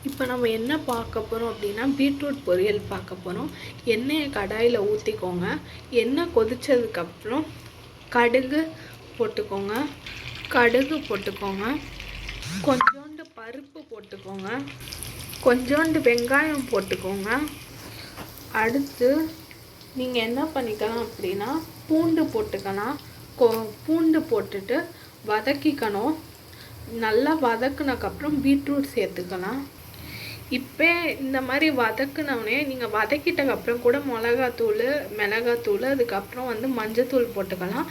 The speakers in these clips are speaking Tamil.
இப்போ நம்ம என்ன பார்க்க போகிறோம் அப்படின்னா பீட்ரூட் பொரியல் பார்க்க போகிறோம். எண்ணெயை கடாயில் ஊற்றிக்கோங்க. எண்ணெய் கொதித்ததுக்கப்புறம் கடுகு போட்டுக்கோங்க. கொஞ்சோண்டு பருப்பு போட்டுக்கோங்க. கொஞ்சோண்டு வெங்காயம் போட்டுக்கோங்க. அடுத்து நீங்கள் என்ன பண்ணிக்கலாம் அப்படின்னா பூண்டு போட்டுக்கலாம். பூண்டு போட்டுட்டு வதக்கிக்கணும். நல்லா வதக்குனதுக்கப்புறம் பீட்ரூட் சேர்த்துக்கலாம். இப்போ இந்த மாதிரி வதக்குனவுடனே நீங்கள் வதக்கிட்டக்கப்புறம் கூட மிளகாத்தூள் அதுக்கப்புறம் மஞ்சத்தூள் போட்டுக்கலாம்.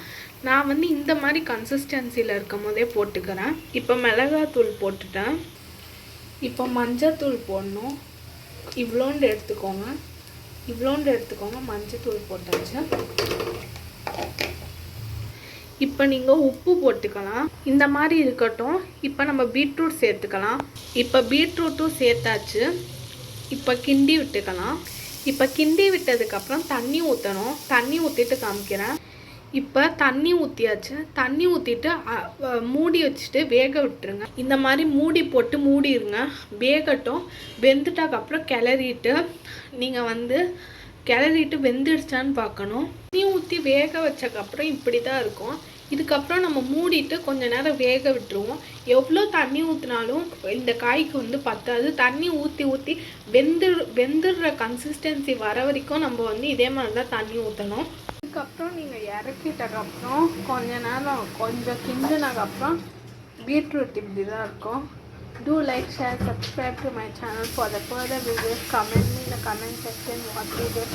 நான் இந்த மாதிரி கன்சிஸ்டன்சியில் இருக்கும் போதே போட்டுக்கிறேன். இப்போ மிளகாத்தூள் போட்டுட்டேன். இப்போ மஞ்சத்தூள் போடணும். இவ்வளோண்டு எடுத்துக்கோங்க. மஞ்சத்தூள் போட்டாச்சு. இப்போ நீங்கள் உப்பு போட்டுக்கலாம். இந்த மாதிரி இருக்கட்டும். இப்போ நம்ம பீட்ரூட் சேர்த்துக்கலாம். இப்போ பீட்ரூட்டும் சேர்த்தாச்சு. இப்போ கிண்டி விட்டுக்கலாம். இப்போ கிண்டி விட்டதுக்கப்புறம் தண்ணி ஊற்றணும். தண்ணி ஊற்றிட்டு காமிக்கிறேன். இப்போ தண்ணி ஊற்றியாச்சு. தண்ணி ஊற்றிட்டு மூடி வச்சுட்டு வேக விட்டுருங்க. இந்த மாதிரி மூடி போட்டு மூடிடுங்க. வேகட்டும். வெந்துட்டதுக்கப்புறம் கிளறிட்டு வெந்துடுச்சான்னு பார்க்கணும். தண்ணி ஊற்றி வேக வச்சக்கப்புறம் இப்படி தான் இருக்கும். இதுக்கப்புறம் நம்ம மூடிட்டு கொஞ்ச நேரம் வேக விட்டுருவோம். எவ்வளோ தண்ணி ஊற்றினாலும் இந்த காய்க்கு பத்தாது. தண்ணி ஊற்றி வெந்துடுற கன்சிஸ்டன்சி வர வரைக்கும் நம்ம இதே மாதிரி தான் தண்ணி ஊற்றணும். அதுக்கப்புறம் நீங்கள் இறக்கிட்டக்கப்புறம் கொஞ்ச நேரம் கொஞ்சம் கிண்டினக்கப்புறம் பீட்ரூட் இப்படி தான் இருக்கும். Do like, share, subscribe to my channel for the further videos. Comment me in the comment section what video.